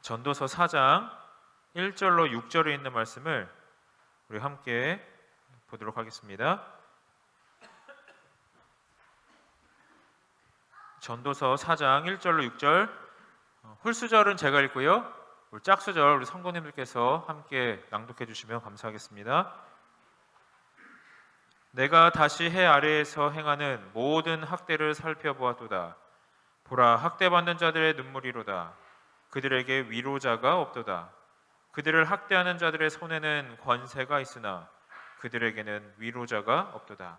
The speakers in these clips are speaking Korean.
전도서 4장 1절로 6절에 있는 말씀을 우리 함께 보도록 하겠습니다. 전도서 4장 1절로 6절, 홀수절은 제가 읽고요, 우리 짝수절 우리 성도님들께서 함께 낭독해 주시면 감사하겠습니다. 내가 다시 해 아래에서 행하는 모든 학대를 살펴보았도다. 보라, 학대받는 자들의 눈물이로다. 그들에게 위로자가 없도다. 그들을 학대하는 자들의 손에는 권세가 있으나 그들에게는 위로자가 없도다.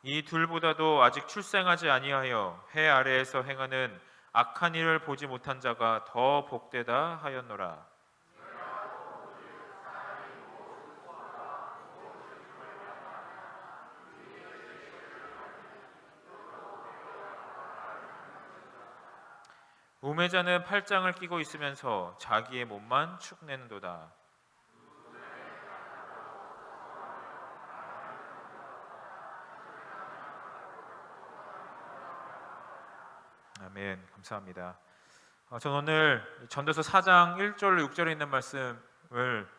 이 둘보다도 아직 출생하지 아니하여 해 아래에서 행하는 악한 일을 보지 못한 자가 더 복되다 하였노라. 우매자는 팔짱을 끼고 있으면서 자기의 몸만 축내는도다. 아멘. 감사합니다. 저는 오늘 전도서 4장 1절로 6절에 있는 말씀을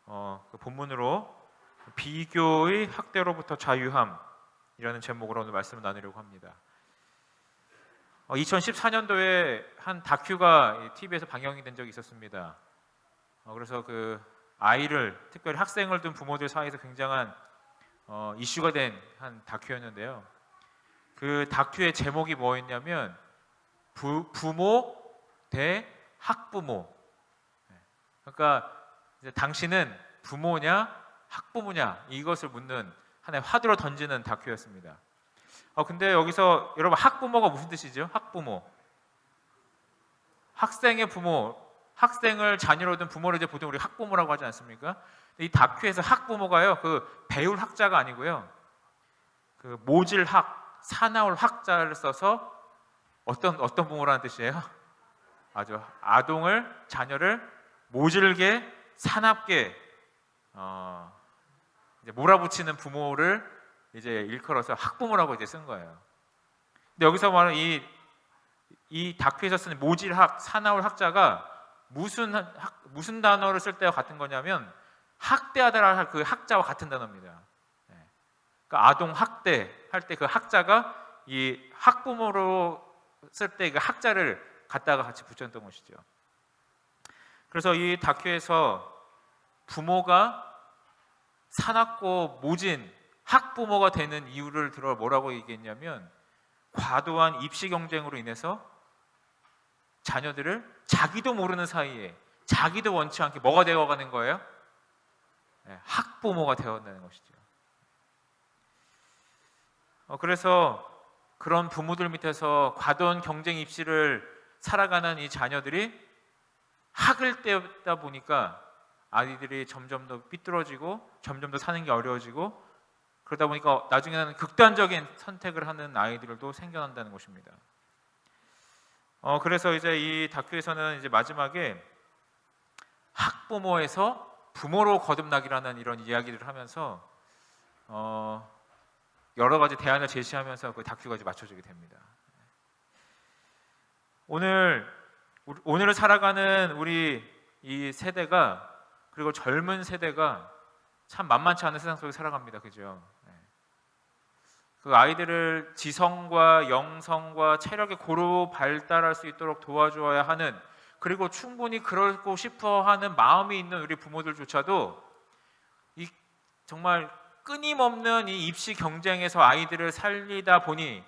그 본문으로 비교의 학대로부터 자유함이라는 제목으로 오늘 말씀을 나누려고 합니다. 2014년도에 한 다큐가 TV에서 방영이 된 적이 있었습니다. 그래서 그 아이를, 특별히 학생을 둔 부모들 사이에서 굉장한 이슈가 된 한 다큐였는데요. 그 다큐의 제목이 뭐였냐면 부모 대 학부모. 그러니까 이제 당신은 부모냐 학부모냐 이것을 묻는 하나의 화두로 던지는 다큐였습니다. 근데 여기서 여러분, 학부모가 무슨 뜻이죠? 학부모. 학생의 부모, 학생을 자녀로 둔 부모를 이제 보통 우리 학부모라고 하지 않습니까? 이 다큐에서 학부모가요, 그 배울 학자가 아니고요, 그 모질학, 사나울 학자를 써서 어떤 부모라는 뜻이에요? 아주 아동을, 자녀를 모질게, 사납게 이제 몰아붙이는 부모를 이제 일컬어서 학부모라고 이제 쓴 거예요. 근데 여기서 말하는 이 다큐에서 쓰는 모질학, 사나울 학자가 무슨 단어를 쓸 때와 같은 거냐면 학대하다라는 그 학자와 같은 단어입니다. 그러니까 아동 학대 할 때 그 학자가 이 학부모로 쓸 때 그 학자를 갖다가 같이 붙였던 것이죠. 그래서 이 다큐에서 부모가 사납고 모진 학부모가 되는 이유를 들어 뭐라고 얘기했냐면, 과도한 입시 경쟁으로 인해서 자녀들을 자기도 모르는 사이에 자기도 원치 않게 뭐가 되어가는 거예요? 학부모가 되어간다는 것이죠. 그래서 그런 부모들 밑에서 과도한 경쟁 입시를 살아가는 이 자녀들이 학을 때다 보니까 아이들이 점점 더 삐뚤어지고 점점 더 사는 게 어려워지고, 그러다 보니까 나중에는 극단적인 선택을 하는 아이들도 생겨난다는 것입니다. 그래서 이제 이 다큐에서는 이제 마지막에 학부모에서 부모로 거듭나기라는 이런 이야기를 하면서 여러 가지 대안을 제시하면서 그 다큐가 이제 맞춰지게 됩니다. 오늘을 살아가는 우리 이 세대가, 그리고 젊은 세대가 참 만만치 않은 세상 속에 살아갑니다. 그죠? 그 아이들을 지성과 영성과 체력이 고루 발달할 수 있도록 도와주어야 하는, 그리고 충분히 그러고 싶어 하는 마음이 있는 우리 부모들조차도 이 정말 끊임없는 이 입시 경쟁에서 아이들을 살리다 보니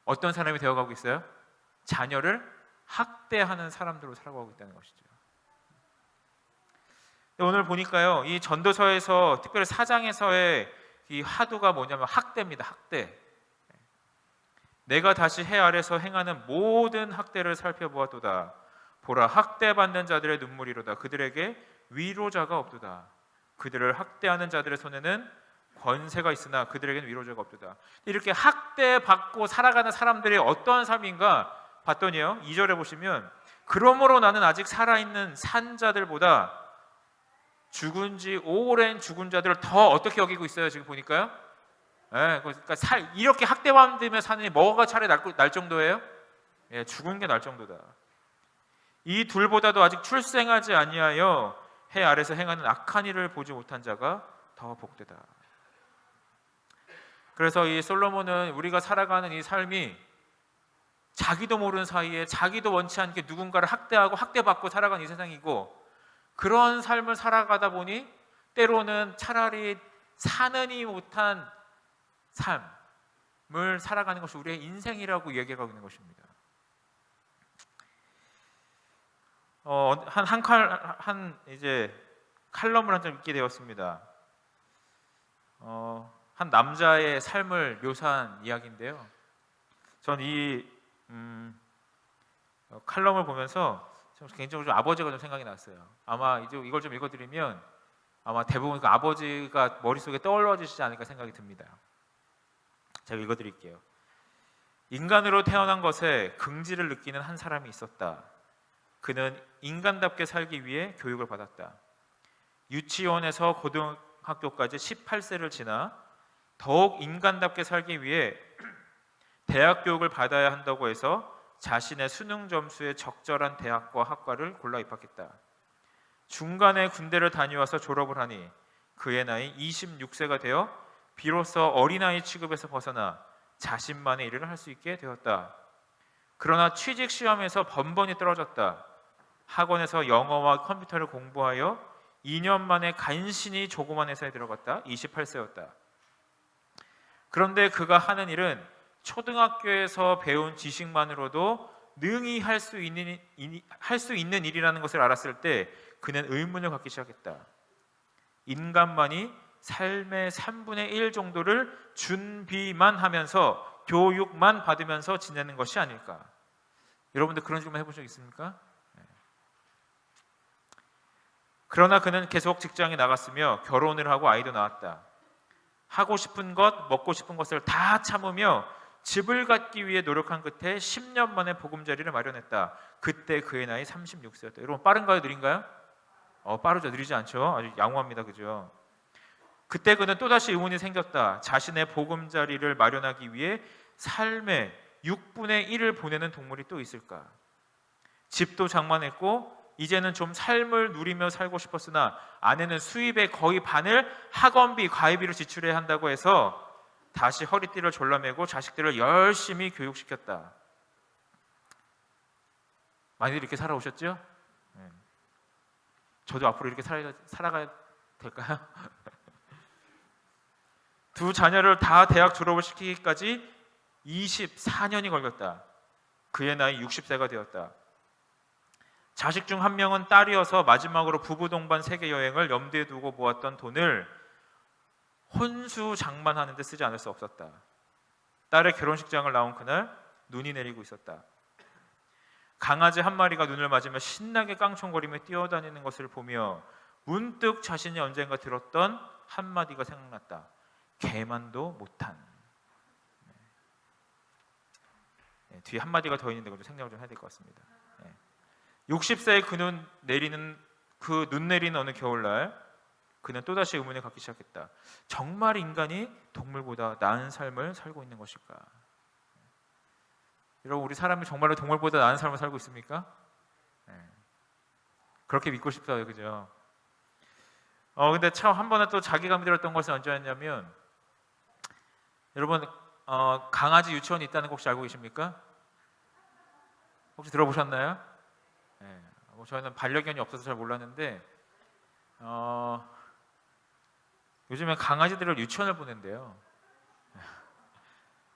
어떤 사람이 되어가고 있어요? 자녀를 학대하는 사람들로 살아가고 있다는 것이죠. 오늘 보니까요, 이 전도서에서 특별히 4장에서의 이 화두가 뭐냐면 학대입니다. 학대. 내가 다시 해 아래서 행하는 모든 학대를 살펴보았도다. 보라, 학대받는 자들의 눈물이로다. 그들에게 위로자가 없도다. 그들을 학대하는 자들의 손에는 권세가 있으나 그들에게는 위로자가 없도다. 이렇게 학대받고 살아가는 사람들이 어떠한 삶인가 봤더니요, 2절에 보시면 그러므로 나는 아직 살아있는 산자들보다 죽은 지 오랜 죽은 자들을 더 어떻게 여기고 있어요? 지금 보니까요, 예, 그러니까 이렇게 학대받으며 사느니 뭐가 차라리 날 정도예요? 예, 죽은 게 날 정도다. 이 둘보다도 아직 출생하지 아니하여 해 아래서 행하는 악한 일을 보지 못한 자가 더 복되다. 그래서 이 솔로몬은 우리가 살아가는 이 삶이 자기도 모르는 사이에 자기도 원치 않게 누군가를 학대하고 학대받고 살아가는 이 세상이고, 그런 삶을 살아가다 보니 때로는 차라리 사느니 못한 삶을 살아가는 것이 우리의 인생이라고 얘기하고 있는 것입니다. 이제 칼럼을 한 점 읽게 되었습니다. 한 남자의 삶을 묘사한 이야기인데요. 전 이 칼럼을 보면서 개인적으로 좀 아버지가 좀 생각이 났어요. 아마 이걸 좀 읽어드리면 아마 대부분 그 아버지가 머릿속에 떠올라지지 않을까 생각이 듭니다. 제가 읽어드릴게요. 인간으로 태어난 것에 긍지를 느끼는 한 사람이 있었다. 그는 인간답게 살기 위해 교육을 받았다. 유치원에서 고등학교까지 18세를 지나 더욱 인간답게 살기 위해 대학 교육을 받아야 한다고 해서 자신의 수능 점수에 적절한 대학과 학과를 골라 입학했다. 중간에 군대를 다녀와서 졸업을 하니 그의 나이 26세가 되어 비로소 어린아이 취급에서 벗어나 자신만의 일을 할 수 있게 되었다. 그러나 취직 시험에서 번번이 떨어졌다. 학원에서 영어와 컴퓨터를 공부하여 2년 만에 간신히 조그만 회사에 들어갔다. 28세였다. 그런데 그가 하는 일은 초등학교에서 배운 지식만으로도 능히 할 수 있는 일이라는 것을 알았을 때 그는 의문을 갖기 시작했다. 인간만이 삶의 3분의 1 정도를 준비만 하면서 교육만 받으면서 지내는 것이 아닐까. 여러분들 그런 질문 해본 적 있습니까? 그러나 그는 계속 직장에 나갔으며 결혼을 하고 아이도 낳았다. 하고 싶은 것, 먹고 싶은 것을 다 참으며 집을 갖기 위해 노력한 끝에 10년 만에 보금자리를 마련했다. 그때 그의 나이 36세였다. 여러분 빠른가요? 느린가요? 빠르죠. 느리지 않죠. 아주 양호합니다. 그죠? 그때 그는 또다시 의문이 생겼다. 자신의 보금자리를 마련하기 위해 삶의 6분의 1을 보내는 동물이 또 있을까? 집도 장만했고 이제는 좀 삶을 누리며 살고 싶었으나 아내는 수입의 거의 반을 학원비, 과외비로 지출해야 한다고 해서 다시 허리띠를 졸라매고 자식들을 열심히 교육시켰다. 많이들 이렇게 살아오셨죠? 저도 앞으로 이렇게 살아가야 될까요? 두 자녀를 다 대학 졸업을 시키기까지 24년이 걸렸다. 그의 나이 60세가 되었다. 자식 중 한 명은 딸이어서 마지막으로 부부 동반 세계 여행을 염두에 두고 모았던 돈을 혼수 장만하는 데 쓰지 않을 수 없었다. 딸의 결혼식장을 나온 그날 눈이 내리고 있었다. 강아지 한 마리가 눈을 맞으며 신나게 깡총거리며 뛰어다니는 것을 보며 문득 자신이 언젠가 들었던 한마디가 생각났다. 개만도 못한. 뒤에 한마디가 더 있는데 좀 생각을 좀 해야 될 것 같습니다. 60세에 그 눈 내리는 어느 겨울날 그는 또다시 의문을 갖기 시작했다. 정말 인간이 동물보다 나은 삶을 살고 있는 것일까? 여러분, 우리 사람이 정말로 동물보다 나은 삶을 살고 있습니까? 그렇게 믿고 싶어요. 그죠? 근데 참 한 번은 또 자괴감이 들었던 것은 언제였냐면, 여러분 강아지 유치원이 있다는 거 혹시 알고 계십니까? 혹시 들어보셨나요? 저희는 반려견이 없어서 잘 몰랐는데 요즘에 강아지들을 유치원을 보낸대요.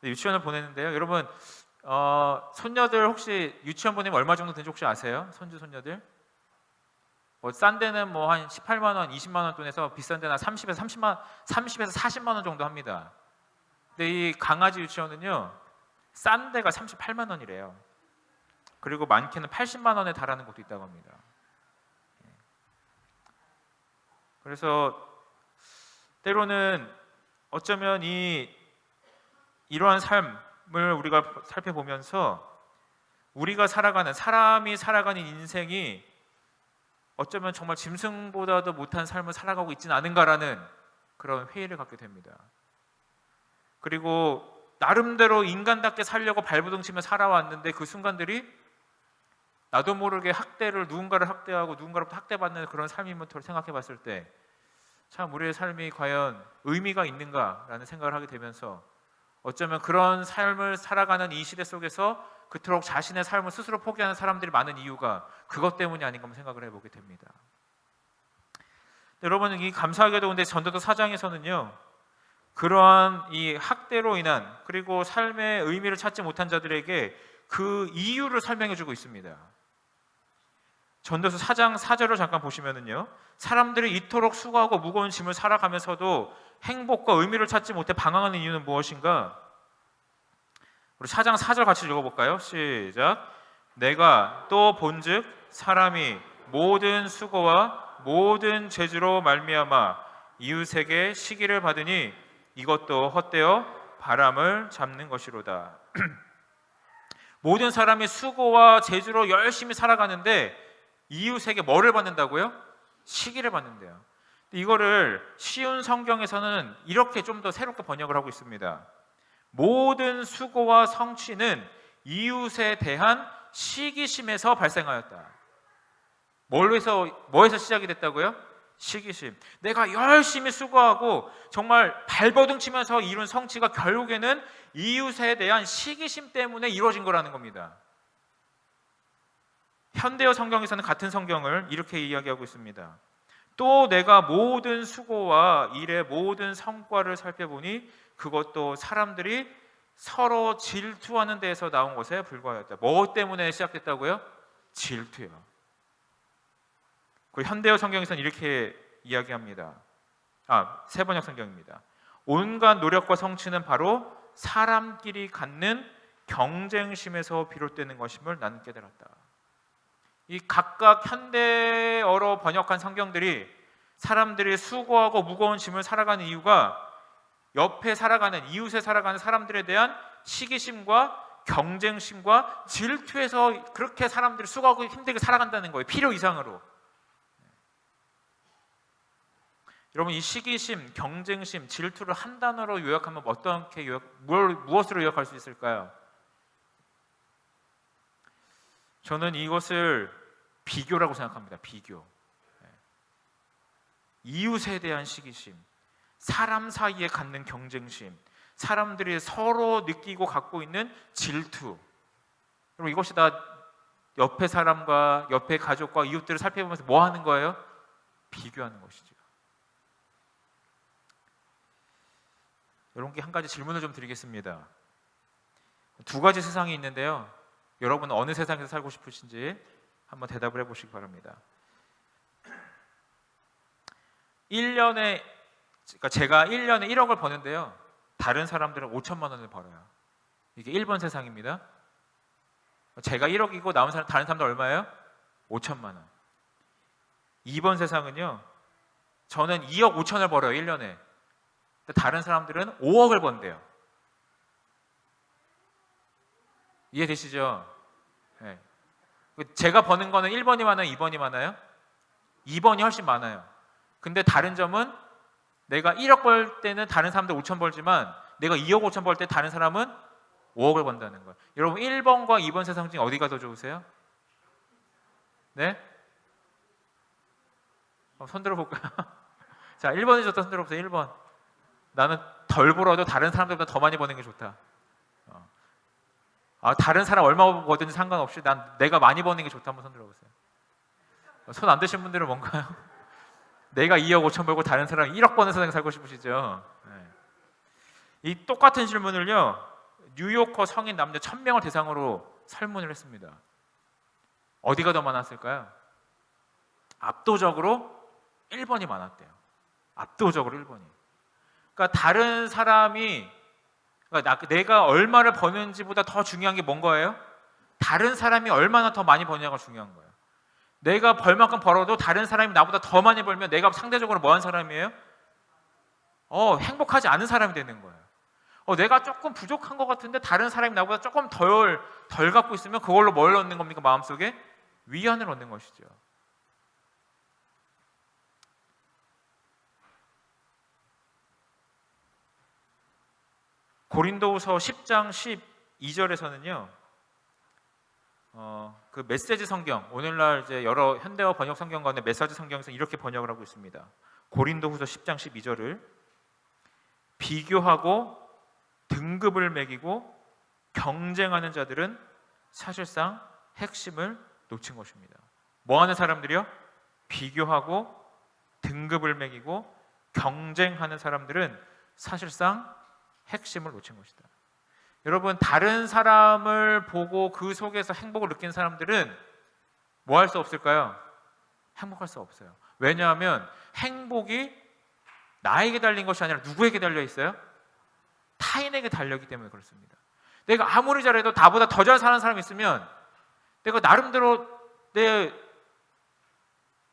유치원을 보내는데요. 여러분 손녀들 혹시 유치원 보내면 얼마 정도 되는지 혹시 아세요? 손주 손녀들? 싼 데는 뭐 한 18만 원, 20만 원 돈에서 비싼 데는 30에서 40만 원 정도 합니다. 근데 이 강아지 유치원은요, 싼 데가 38만 원이래요. 그리고 많게는 80만 원에 달하는 곳도 있다고 합니다. 그래서 때로는 어쩌면 이러한 삶을 우리가 살펴보면서 우리가 사람이 살아가는 인생이 어쩌면 정말 짐승보다도 못한 삶을 살아가고 있지는 않은가라는 그런 회의를 갖게 됩니다. 그리고 나름대로 인간답게 살려고 발버둥치며 살아왔는데 그 순간들이 나도 모르게 누군가를 학대하고 누군가로부터 학대받는 그런 삶임을 생각해 봤을 때 참 우리의 삶이 과연 의미가 있는가라는 생각을 하게 되면서 어쩌면 그런 삶을 살아가는 이 시대 속에서 그토록 자신의 삶을 스스로 포기하는 사람들이 많은 이유가 그것 때문이 아닌가 생각을 해보게 됩니다. 여러분, 이 감사하게도 근데 전도서 4장에서는요 그러한 이 학대로 인한 그리고 삶의 의미를 찾지 못한 자들에게 그 이유를 설명해주고 있습니다. 전도서 4장 4절을 잠깐 보시면은요 사람들이 이토록 수고하고 무거운 짐을 살아가면서도 행복과 의미를 찾지 못해 방황하는 이유는 무엇인가? 우리 4장 4절 같이 읽어볼까요? 시작. 내가 또 본즉 사람이 모든 수고와 모든 재주로 말미암아 이웃에게 시기를 받으니 이것도 헛되어 바람을 잡는 것이로다. 모든 사람이 수고와 재주로 열심히 살아가는데 이웃에게 뭐를 받는다고요? 시기를 받는데요. 이거를 쉬운 성경에서는 이렇게 좀 더 새롭게 번역을 하고 있습니다. 모든 수고와 성취는 이웃에 대한 시기심에서 발생하였다. 뭐에서 시작이 됐다고요? 시기심. 내가 열심히 수고하고 정말 발버둥 치면서 이룬 성취가 결국에는 이웃에 대한 시기심 때문에 이루어진 거라는 겁니다. 현대어 성경에서는 같은 성경을 이렇게 이야기하고 있습니다. 또 내가 모든 수고와 일의 모든 성과를 살펴보니 그것도 사람들이 서로 질투하는 데에서 나온 것에 불과하였다. 뭐 때문에 시작됐다고요? 질투요. 그리고 현대어 성경에서는 이렇게 이야기합니다. 세번역 성경입니다. 온갖 노력과 성취는 바로 사람끼리 갖는 경쟁심에서 비롯되는 것임을 나는 깨달았다. 이 각각 현대어로 번역한 성경들이 사람들이 수고하고 무거운 짐을 살아가는 이유가 옆에 살아가는 이웃에 살아가는 사람들에 대한 시기심과 경쟁심과 질투에서 그렇게 사람들이 수고하고 힘들게 살아간다는 거예요. 필요 이상으로. 여러분, 이 시기심, 경쟁심, 질투를 한 단어로 요약하면 무엇으로 요약할 수 있을까요? 저는 이것을 비교라고 생각합니다. 비교. 이웃에 대한 시기심, 사람 사이에 갖는 경쟁심, 사람들이 서로 느끼고 갖고 있는 질투. 그럼 이것이 다 옆에 사람과 옆에 가족과 이웃들을 살펴보면서 뭐 하는 거예요? 비교하는 것이죠. 여러분께 한 가지 질문을 좀 드리겠습니다. 두 가지 세상이 있는데요. 여러분은 어느 세상에서 살고 싶으신지 한번 대답을 해보시기 바랍니다. 1년에, 제가 1년에 1억을 버는데요. 다른 사람들은 5천만 원을 벌어요. 이게 1번 세상입니다. 제가 1억이고 다른 사람들 얼마예요? 5천만 원. 2번 세상은요. 저는 2억 5천을 벌어요. 1년에. 다른 사람들은 5억을 번대요. 이해되시죠? 네. 제가 버는 거는 1번이 많아요? 2번이 많아요? 2번이 훨씬 많아요. 근데 다른 점은 내가 1억 벌 때는 다른 사람들 5천 벌지만 내가 2억 5천 벌 때 다른 사람은 5억을 번다는 거예요. 여러분 1번과 2번 세상 중에 어디가 더 좋으세요? 네? 손 들어볼까요? 자, 1번이 좋다. 손 들어보세요. 1번. 나는 덜 벌어도 다른 사람들보다 더 많이 버는 게 좋다. 다른 사람 얼마 버든지 상관없이 난 내가 많이 버는 게 좋다. 한번 손 들어보세요. 손 안 드신 분들은 뭔가요? 내가 2억 5천 벌고 다른 사람이 1억 버는 세상에 살고 싶으시죠? 네. 이 똑같은 질문을요. 뉴요커 성인 남녀 1000명을 대상으로 설문을 했습니다. 어디가 더 많았을까요? 압도적으로 1번이 많았대요. 압도적으로 1번이. 그러니까 다른 사람이 내가 얼마를 버는지보다 더 중요한 게 뭔 거예요? 다른 사람이 얼마나 더 많이 버냐가 중요한 거예요. 내가 벌 만큼 벌어도 다른 사람이 나보다 더 많이 벌면 내가 상대적으로 뭐한 사람이에요? 행복하지 않은 사람이 되는 거예요. 내가 조금 부족한 것 같은데 다른 사람이 나보다 조금 덜 갖고 있으면 그걸로 뭘 얻는 겁니까? 마음속에 위안을 얻는 것이죠. 고린도후서 10장 12절에서는요. 그 메시지 성경, 오늘날 이제 여러 현대어 번역 성경 가운데 메시지 성경에서 이렇게 번역을 하고 있습니다. 고린도후서 10장 12절을 비교하고 등급을 매기고 경쟁하는 자들은 사실상 핵심을 놓친 것입니다. 뭐 하는 사람들이요? 비교하고 등급을 매기고 경쟁하는 사람들은 사실상 핵심을 놓친 것이다. 여러분, 다른 사람을 보고 그 속에서 행복을 느끼는 사람들은 뭐 할 수 없을까요? 행복할 수 없어요. 왜냐하면 행복이 나에게 달린 것이 아니라 누구에게 달려 있어요? 타인에게 달려있기 때문에 그렇습니다. 내가 아무리 잘해도 나보다 더 잘 사는 사람이 있으면 내가 나름대로 내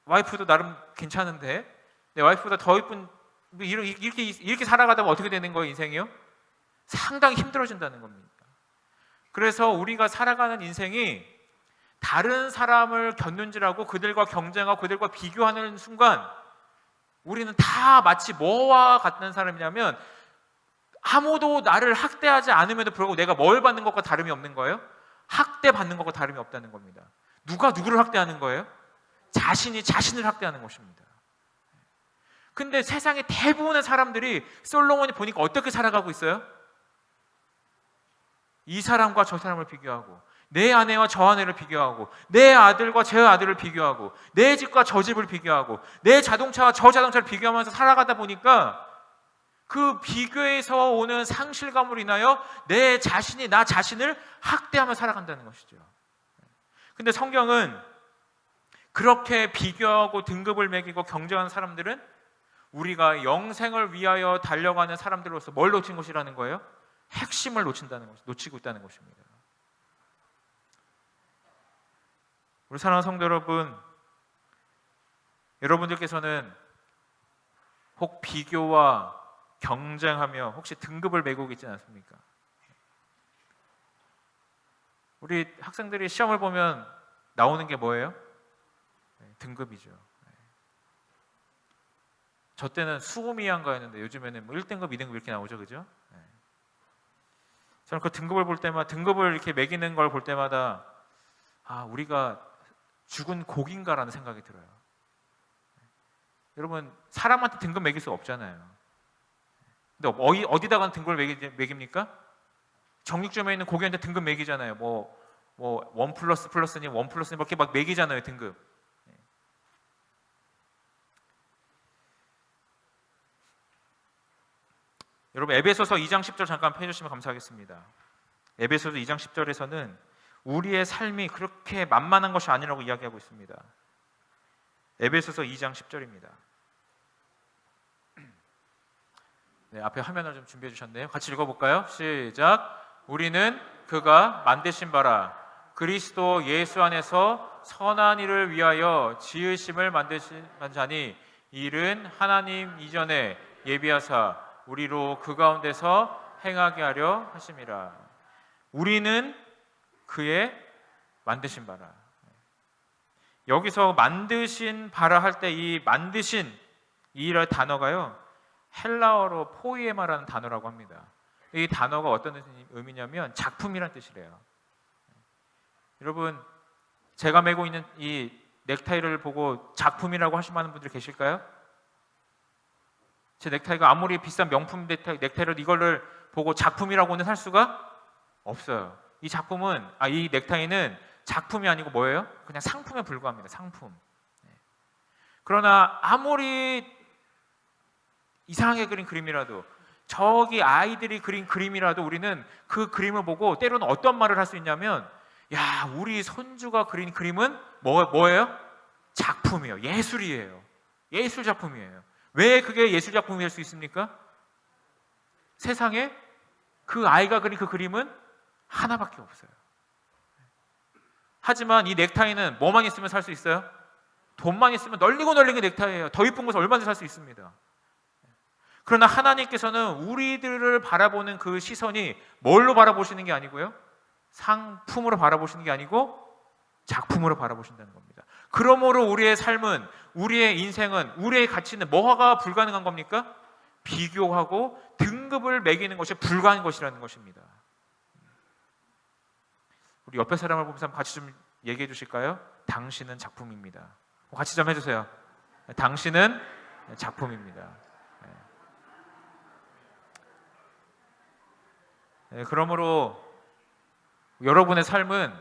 와이프도 나름 괜찮은데 내 와이프보다 더 이쁜 이렇게 살아가다 보면 어떻게 되는 거예요? 인생이요? 상당히 힘들어진다는 겁니다. 그래서 우리가 살아가는 인생이 다른 사람을 견눈질하고 그들과 경쟁하고 그들과 비교하는 순간 우리는 다 마치 뭐와 같은 사람이냐면 아무도 나를 학대하지 않음에도 불구하고 내가 뭘 받는 것과 다름이 없는 거예요? 학대받는 것과 다름이 없다는 겁니다. 누가 누구를 학대하는 거예요? 자신이 자신을 학대하는 것입니다. 근데 세상의 대부분의 사람들이 솔로몬이 보니까 어떻게 살아가고 있어요? 이 사람과 저 사람을 비교하고 내 아내와 저 아내를 비교하고 내 아들과 제 아들을 비교하고 내 집과 저 집을 비교하고 내 자동차와 저 자동차를 비교하면서 살아가다 보니까 그 비교에서 오는 상실감으로 인하여 내 자신이 나 자신을 학대하며 살아간다는 것이죠. 근데 성경은 그렇게 비교하고 등급을 매기고 경쟁하는 사람들은 우리가 영생을 위하여 달려가는 사람들로서 뭘 놓친 것이라는 거예요? 핵심을 놓치고 있다는 것입니다. 우리 사랑하는 성도 여러분, 여러분들께서는 혹 비교와 경쟁하며 혹시 등급을 매고 있지 않습니까? 우리 학생들이 시험을 보면 나오는 게 뭐예요? 등급이죠. 저 때는 수험이한가였는데 요즘에는 뭐 1등급, 2등급 이렇게 나오죠, 그죠? 저는 그 등급을 볼 때마다 등급을 이렇게 매기는 걸 볼 때마다 우리가 죽은 고기인가라는 생각이 들어요. 여러분, 사람한테 등급 매길 수 없잖아요. 근데 어디다가 등급을 매깁니까? 정육점에 있는 고기한테 등급 매기잖아요. 뭐 1 플러스니 1 플러스니 이렇게 막 매기잖아요, 등급. 여러분, 에베소서 2장 10절 잠깐 펴주시면 감사하겠습니다. 에베소서 2장 10절에서는 우리의 삶이 그렇게 만만한 것이 아니라고 이야기하고 있습니다. 에베소서 2장 10절입니다. 네, 앞에 화면을 좀 준비해 주셨네요. 같이 읽어볼까요? 시작. 우리는 그가 만드신 바라 그리스도 예수 안에서 선한 일을 위하여 지으심을 만드신 자니 일은 하나님 이전에 예비하사 우리로 그 가운데서 행하게 하려 하심이라. 우리는 그의 만드신 바라. 여기서 만드신 바라 할 때 이 만드신 이 단어가요, 헬라어로 포이에마라는 단어라고 합니다. 이 단어가 어떤 의미냐면 작품이란 뜻이래요. 여러분, 제가 메고 있는 이 넥타이를 보고 작품이라고 하시는 분들이 계실까요? 제 넥타이가 아무리 비싼 명품 넥타이를 이거를 보고 작품이라고는 할 수가 없어요. 이 작품은 이 넥타이는 작품이 아니고 뭐예요? 그냥 상품에 불과합니다. 상품. 그러나 아무리 이상하게 그린 그림이라도 저기 아이들이 그린 그림이라도 우리는 그 그림을 보고 때로는 어떤 말을 할 수 있냐면 야, 우리 손주가 그린 그림은 뭐예요? 작품이에요. 예술이에요. 예술 작품이에요. 왜 그게 예술 작품이 될 수 있습니까? 세상에 그 아이가 그린 그 그림은 하나밖에 없어요. 하지만 이 넥타이는 뭐만 있으면 살 수 있어요? 돈만 있으면 널리고 넥타이예요. 더 이쁜 것을 얼마든지 살 수 있습니다. 그러나 하나님께서는 우리들을 바라보는 그 시선이 뭘로 바라보시는 게 아니고요, 상품으로 바라보시는 게 아니고 작품으로 바라보신다는 겁니다. 그러므로 우리의 삶은, 우리의 인생은, 우리의 가치는 뭐가 불가능한 겁니까? 비교하고 등급을 매기는 것이 불가한 것이라는 것입니다. 우리 옆에 사람을 보면서 같이 좀 얘기해 주실까요? 당신은 작품입니다. 같이 좀 해주세요. 당신은 작품입니다. 그러므로 여러분의 삶은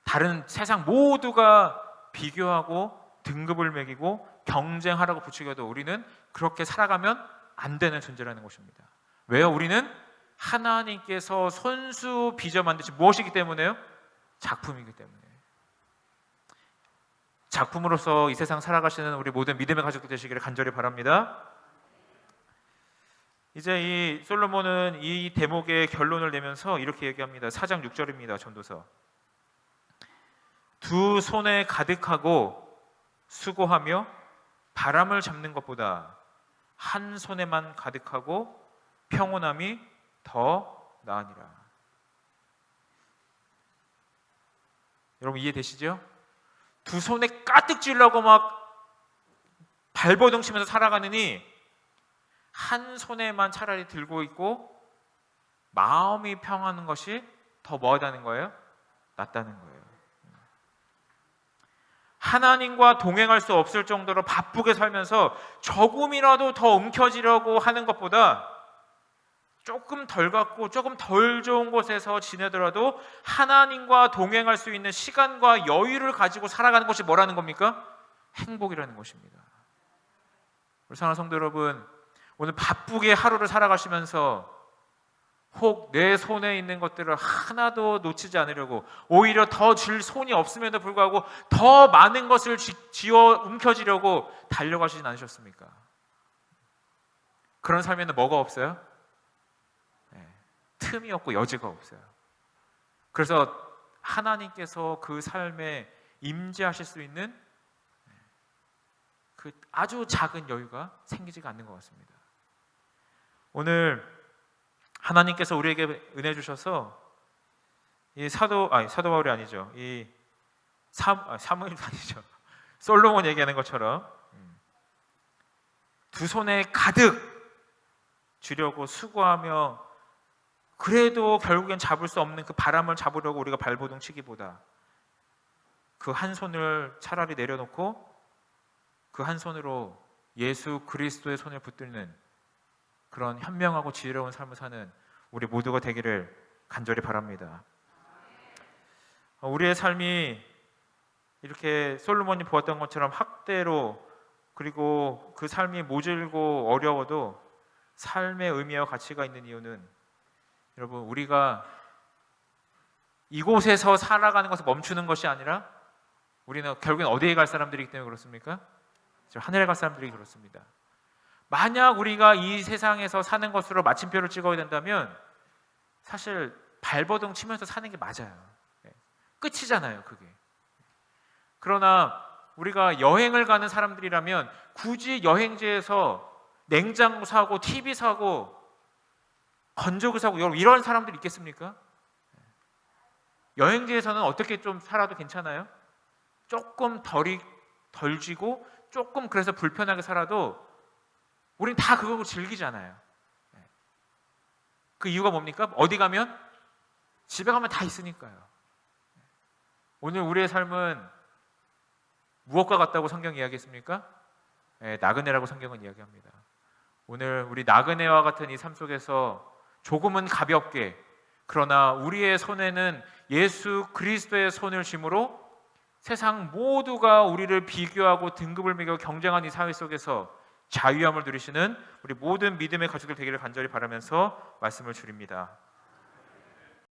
다른 세상 모두가 비교하고 등급을 매기고 경쟁하라고 부추겨도 우리는 그렇게 살아가면 안 되는 존재라는 것입니다. 왜요? 우리는 하나님께서 손수 빚어 만드신 무엇이기 때문에요? 작품이기 때문에. 작품으로서 이 세상 살아가시는 우리 모든 믿음의 가족들 되시기를 간절히 바랍니다. 이제 이 솔로몬은 이 대목의 결론을 내면서 이렇게 얘기합니다. 4장 6절입니다. 전도서. 두 손에 가득하고 수고하며 바람을 잡는 것보다 한 손에만 가득하고 평온함이 더 나으니라. 여러분 이해되시죠? 두 손에 가득 쥐려고 막 발버둥 치면서 살아가느니 한 손에만 차라리 들고 있고 마음이 평안한 것이 더 뭐하다는 거예요? 낫다는 거예요. 하나님과 동행할 수 없을 정도로 바쁘게 살면서 조금이라도 더 움켜쥐려고 하는 것보다 조금 덜 갖고 조금 덜 좋은 곳에서 지내더라도 하나님과 동행할 수 있는 시간과 여유를 가지고 살아가는 것이 뭐라는 겁니까? 행복이라는 것입니다. 우리 사랑하는 성도 여러분, 오늘 바쁘게 하루를 살아가시면서 혹 내 손에 있는 것들을 하나도 놓치지 않으려고 오히려 더 줄 손이 없음에도 불구하고 더 많은 것을 쥐어 움켜쥐려고 달려가시진 않으셨습니까? 그런 삶에는 뭐가 없어요? 틈이 없고 여지가 없어요. 그래서 하나님께서 그 삶에 임재하실 수 있는 그 아주 작은 여유가 생기지가 않는 것 같습니다. 오늘 하나님께서 우리에게 은혜 주셔서 이 사도 바울이 아니죠. 이 사무엘도 아니죠. 솔로몬 얘기하는 것처럼 두 손에 가득 쥐려고 수고하며 그래도 결국엔 잡을 수 없는 그 바람을 잡으려고 우리가 발버둥 치기보다 그 한 손을 차라리 내려놓고 그 한 손으로 예수 그리스도의 손을 붙들는 그런 현명하고 지혜로운 삶을 사는 우리 모두가 되기를 간절히 바랍니다. 우리의 삶이 이렇게 솔로몬이 보았던 것처럼 학대로 그리고 그 삶이 모질고 어려워도 삶의 의미와 가치가 있는 이유는 여러분 우리가 이곳에서 살아가는 것을 멈추는 것이 아니라 우리는 결국엔 어디에 갈 사람들이기 때문에 그렇습니까? 하늘에 갈 사람들이 그렇습니다. 만약 우리가 이 세상에서 사는 것으로 마침표를 찍어야 된다면 사실 발버둥 치면서 사는 게 맞아요. 끝이잖아요, 그게. 그러나 우리가 여행을 가는 사람들이라면 굳이 여행지에서 냉장고 사고 TV 사고 건조기 사고 여러분 이런 사람들 있겠습니까? 여행지에서는 어떻게 좀 살아도 괜찮아요? 조금 덜 쥐고 조금 그래서 불편하게 살아도 우린 다 그거 즐기잖아요. 그 이유가 뭡니까? 어디 가면? 집에 가면 다 있으니까요. 오늘 우리의 삶은 무엇과 같다고 성경이 이야기했습니까? 나그네라고 성경은 이야기합니다. 오늘 우리 나그네와 같은 이 삶 속에서 조금은 가볍게 그러나 우리의 손에는 예수 그리스도의 손을 쥐므로 세상 모두가 우리를 비교하고 등급을 매겨 경쟁하는 이 사회 속에서 자유함을 누리시는 우리 모든 믿음의 가족들 되기를 간절히 바라면서 말씀을 드립니다.